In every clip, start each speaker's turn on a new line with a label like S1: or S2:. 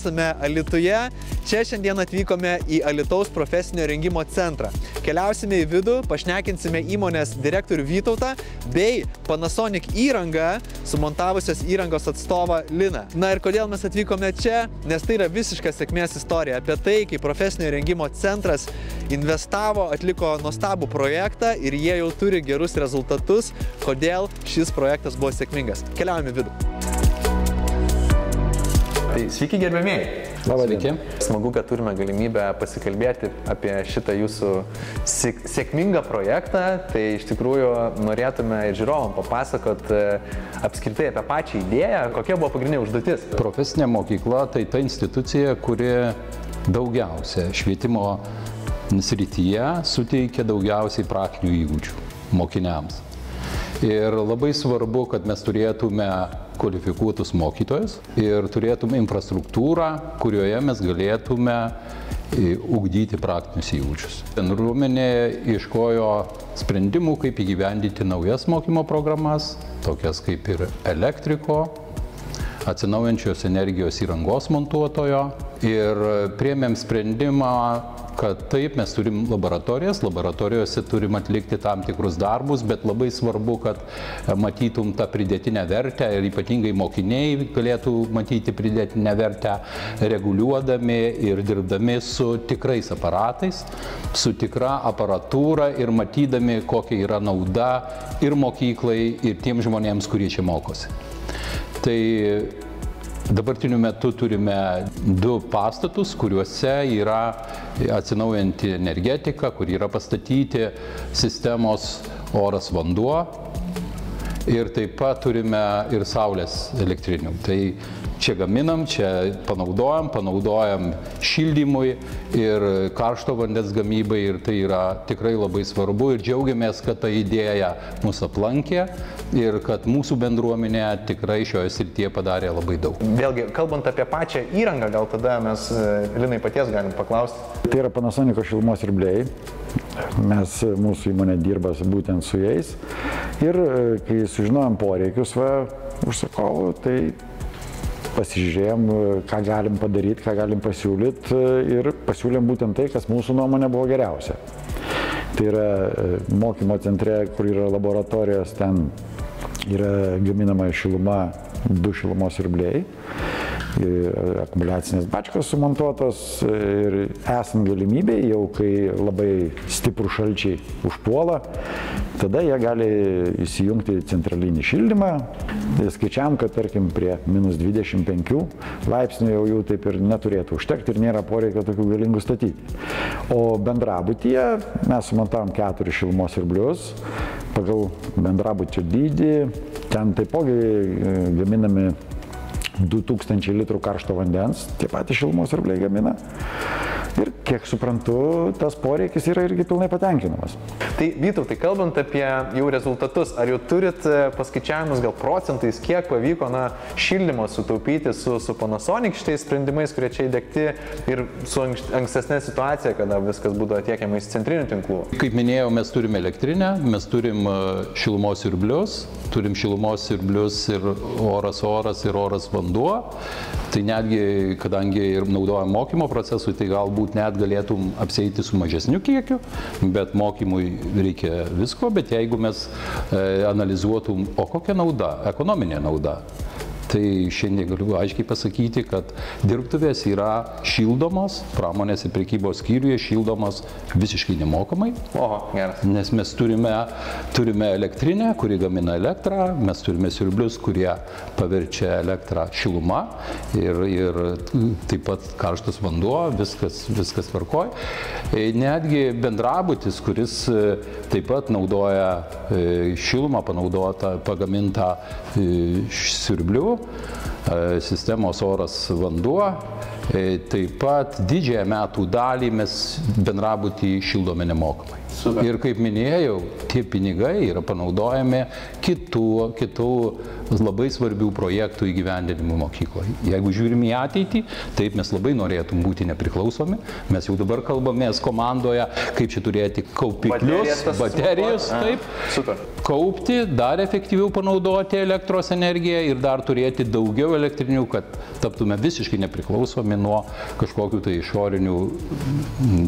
S1: esame Alytuje. Čia šiandien atvykome į Alytaus profesinio rengimo centrą. Keliausime į vidų, pašnekinsime įmonės direktorių Vytautą bei Panasonic įrangą sumontavusios įrangos atstovą Liną. Na ir kodėl mes atvykome čia? Nes tai yra visiška sėkmės istorija apie tai, kaip profesinio rengimo centras investavo, atliko nuostabų projektą ir jie jau turi gerus rezultatus, kodėl šis projektas buvo sėkmingas. Keliaujame į vidų. Tai sveiki gerbėmėjai.
S2: Labą dieną.
S1: Smagu, kad turime galimybę pasikalbėti apie šitą jūsų sėkmingą projektą. Tai iš tikrųjų norėtume ir žiūrovam papasakot apskritai apie pačią idėją. Kokia buvo pagrindinė užduotis?
S2: Profesinė mokykla tai ta institucija, kuri daugiausia švietimo srityje suteikia daugiausiai praktinių įgūdžių mokiniams. Ir labai svarbu, kad mes turėtume kvalifikuotus mokytojus ir turėtume infrastruktūrą, kurioje mes galėtume ugdyti praktinius įgūdžius. Bendruomenė ieškojo sprendimų, kaip įgyvendinti naujas mokymo programas, tokias kaip ir elektriko, atsinaujinančios energijos įrangos montuotojo, ir priėmėm sprendimą, kad taip, mes turim laboratorijose turim atlikti tam tikrus darbus, bet labai svarbu, kad matytum tą pridėtinę vertę ir ypatingai mokiniai galėtų matyti pridėtinę vertę reguliuodami ir dirbdami su tikrais aparatais, su tikra aparatūra ir matydami, kokia yra nauda ir mokyklai, ir tiem žmonėms, kurie čia mokosi. Tai dabartiniu metu turime 2 pastatus, kuriuose yra atsinaujanti energetika, kur yra pastatyti sistemos oras vanduo ir taip pat turime ir saulės elektrinių. Tai čia gaminam, čia panaudojam šildymui ir karšto vandens gamybai ir tai yra tikrai labai svarbu ir džiaugiamės, kad ta idėja mus aplankė ir kad mūsų bendruomenė tikrai šioje srityje padarė labai daug.
S1: Vėlgi, kalbant apie pačią įrangą, gal tada mes Linai paties galim paklausti.
S3: Tai yra Panasonic šilumos siurbliai. Mūsų įmonė dirba būtent su jais. Ir kai sužinojom poreikius užsakovų, tai pasižiūrėjom, ką galim padaryti, ką galim pasiūlyti ir pasiūlėm būtent tai, kas mūsų nuomonė buvo geriausia. Tai yra mokymo centre, kur yra laboratorijos, ten yra gaminama šiluma, 2 šilumos siurbliai, akumuliacinės bačkos sumontuotos ir esant galimybė, jau kai labai stiprų šalčiai užpuola, tada jie gali įsijungti centralinį šildymą. Skaičiam, kad tarkim prie -25 laipsnių jau jų taip ir neturėtų užtekti ir nėra poreikio tokių galingų statyti. O bendrabutyje mes sumontavom 4 šilumos siurblius pagal bendrabučio dydį. Ten taipogi gaminami 2000 litrų karšto vandens, tie patys šilumos siurbliai gamina. Ir kiek suprantu, tas poreikis yra irgi pilnai patenkinamas.
S1: Tai Vytautai, kalbant apie jau rezultatus, ar jau turit paskaičiavimus gal procentais, kiek pavyko šildymo sutaupyti su Panasonic šitais sprendimais, kurie čia įdiegti ir su ankstesnė situacija, kada viskas būdavo tiekiama iš centrinių tinklų?
S2: Kaip minėjau, mes turim elektrinę, mes turim šilumos siurblius, ir oras ir oras vanduo. Tai netgi, kadangi ir naudojam mokymo procesui, tai galbūt net galėtum apsieiti su mažesniu kiekiu, bet mokymui reikia visko, bet jeigu mes analizuotum, o kokia nauda, ekonominė nauda, tai šiandien galiu aiškiai pasakyti, kad dirbtuvės yra šildomos, pramonės ir prekybos skyriuje šildomos visiškai nemokamai.
S1: Oho, geras.
S2: Nes mes turime elektrinę, kuri gamina elektrą, mes turime siurblius, kurie paverčia elektrą šiluma ir taip pat karštas vanduo, viskas tvarkoj. Netgi bendrabutis, kuris taip pat naudoja šilumą pagamintą siurblių, sistemos oras vanduo, taip pat didžiąją metų dalį mes bendrabutį šildome nemokamai. Super. Ir kaip minėjau, tie pinigai yra panaudojami kitų labai svarbių projektų įgyvendinimų mokykloje. Jeigu žiūrim į ateitį, taip mes labai norėtum būti nepriklausomi. Mes jau dabar kalbamės komandoje, kaip čia turėti kaupiklius, baterijos, taip.
S1: Super.
S2: kaupti, dar efektyviau panaudoti elektros energiją ir dar turėti daugiau elektrinių, kad taptume visiškai nepriklausomi nuo kažkokių tai išorinių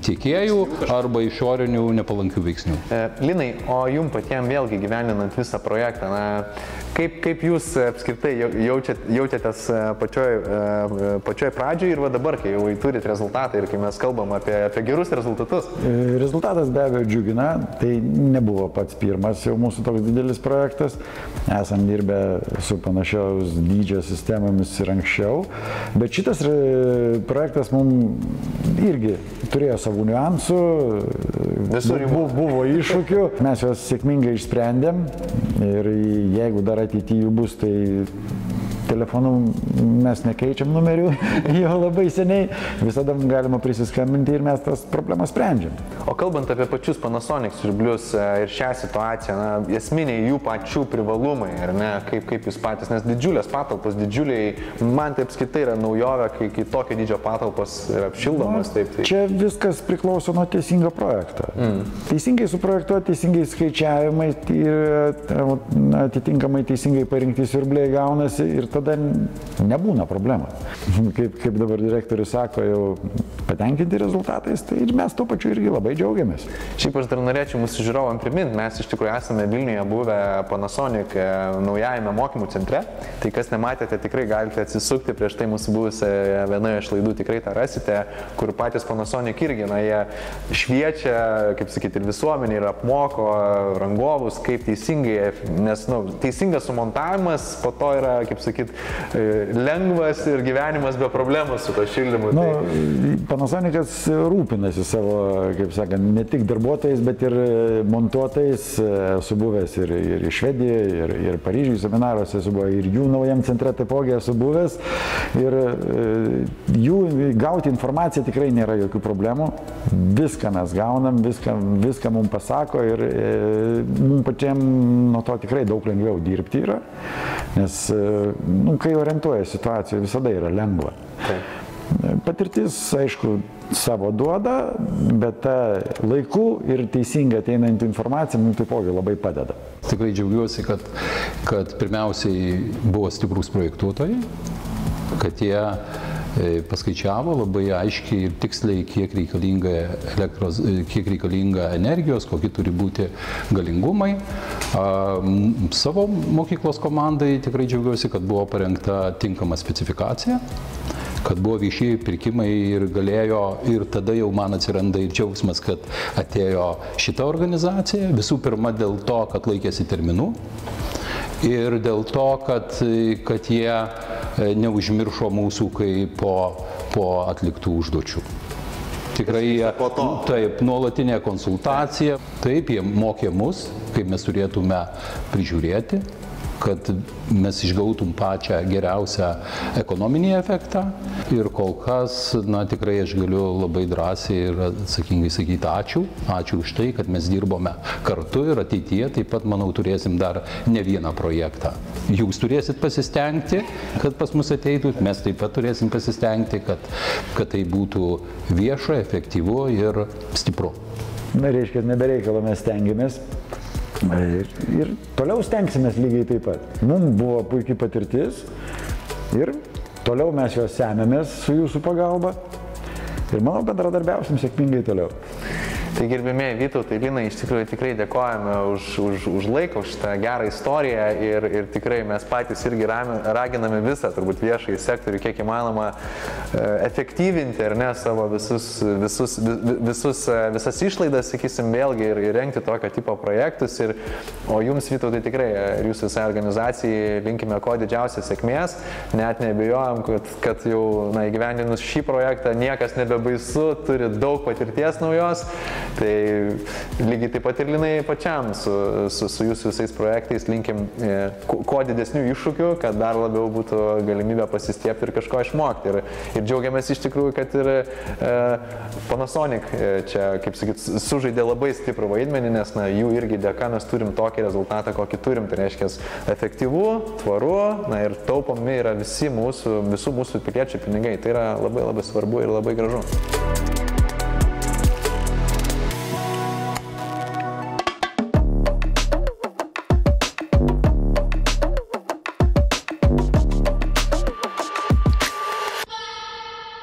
S2: tiekėjų arba išorinių nepalankių veiksnių.
S1: Linai, o jum patiems vėlgi gyveninant visą projektą, kaip jūs apskritai jaučiatės pačioj pradžioj ir va dabar, kai jau turit rezultatą ir kai mes kalbam apie gerus rezultatus?
S3: Rezultatas be abejo džiugina, tai nebuvo pats pirmas jau mūsų toks didelis projektas. Esam dirbę su panašiaus dydžio sistemomis ir anksčiau, bet šitas projektas mums irgi turėjo savų niuansų, buvo iššūkių, mes juos sėkmingai išsprendėm ir jeigu dar ateityje jų bus, tai telefonu mes nekeičiam numerių, jau labai seniai, visada galima prisiskambinti ir mes tas problemas sprendžiam.
S1: O kalbant apie pačius Panasonic siurblius ir šią situaciją, esminiai jų pačių privalumai, ar ne, kaip jūs patys, nes didžiulės patalpos, didžiuliai, man taip apskritai yra naujovė, kai tokio dydžio patalpos yra apšildomos. Taip.
S3: Čia viskas priklauso nuo teisingo projekto. Teisingai suprojektuoti, teisingai skaičiavimai ir atitinkamai teisingai parinkti siurbliai gaunasi ir tada nebūna problema. Kaip dabar direktorius sako, jau patenkinti rezultatais, tai ir mes tuo pačiu irgi labai džiaugiamės.
S1: Šiaip aš dar norėčiau mūsų žiūrovam priminti, mes iš tikrųjų esame Vilniuje buvę Panasonic naujajame mokymų centre, tai kas nematėte, tikrai galite atsisukti prieš tai mūsų buvusią vienoje iš laidų, tikrai tą rasite, kur patys Panasonic irgi, jie šviečia, kaip sakyti, ir visuomenį, ir apmoko rangovus, kaip teisingai, nes teisingas sumontavimas po to yra, kaip sakyti, lengvas ir gyvenimas be problemų su to šildymu.
S3: Panasonicas rūpinasi savo, kaip sakant, ne tik darbuotojais, bet ir montuotojais. Esu buvęs ir Švedijoje, ir Paryžiuje seminaruose esu buvęs, ir jų naujam centre taipogi esu buvęs. Ir jų gauti informaciją tikrai nėra jokių problemų. Viską mes gaunam, viską mums pasako ir mums pačiam nuo to tikrai daug lengviau dirbti yra. Nes kai orientuoja situacijoje, visada yra lengva. Patirtis, aišku, savo duoda, bet laiku ir teisingai ateinanti informacija mums taipogi labai padeda.
S2: Tikrai džiaugiuosi, kad pirmiausiai buvo stiprūs projektuotojai, kad jie paskaičiavo labai aiškiai ir tiksliai, kiek reikalinga energijos, kokie turi būti galingumai. Savo mokyklos komandai tikrai džiaugiuosi, kad buvo parengta tinkama specifikacija, kad buvo viešieji pirkimai ir galėjo, ir tada jau man atsiranda ir džiaugsmas, kad atėjo šita organizacija, visų pirma dėl to, kad laikėsi terminų ir dėl to, kad jie neužmiršo mūsų kaip po atliktų užduočių. Tikrai taip, nuolatinė konsultacija, taip, jie mokė mus, kaip mes turėtume prižiūrėti, kad mes išgautum pačią geriausią ekonominį efektą ir kol kas, tikrai aš galiu labai drąsiai ir atsakingai sakyti ačiū už tai, kad mes dirbome kartu ir ateityje taip pat, manau, turėsim dar ne vieną projektą. Jūs turėsit pasistengti, kad pas mus ateitų, mes taip pat turėsim pasistengti, kad tai būtų vieša, efektyvu ir stipru.
S3: Reiškia, nebereikalo mes stengiamės. Ir toliau stengsimės lygiai taip pat. Mums buvo puikiai patirtis ir toliau mes juos semiamės su jūsų pagalba ir manau, bendradarbiausim sėkmingai toliau.
S1: Tai gerbėmėjai Vytautai, Linai, iš tikrųjų tikrai dėkojame už laiką, už šitą gerą istoriją ir tikrai mes patys irgi raginame visą, turbūt viešąjį sektorių, kiek įmanoma efektyvinti, ar ne, savo visas išlaidas, sakysim, vėlgi ir rengti tokio tipo projektus. O jums, Vytautai, tikrai ir jūsų visai organizacijai linkime kuo didžiausios sėkmės, net nebijojam, kad jau įgyvendinus šį projektą niekas nebebaisu, turi daug patirties naujos. Tai lygiai taip pat ir Linai pačiam su jūsų visais projektais linkim kuo didesnių iššūkių, kad dar labiau būtų galimybė pasistiepti ir kažko išmokti. Ir džiaugiamės iš tikrųjų, kad ir Panasonic čia, kaip sakyt, sužaidė labai stiprų vaidmenį, nes jų irgi dėka mes turim tokį rezultatą, kokį turim. Tai reiškia efektyvu, tvaru, ir taupomi yra visų mūsų piliečių pinigai. Tai yra labai labai svarbu ir labai gražu.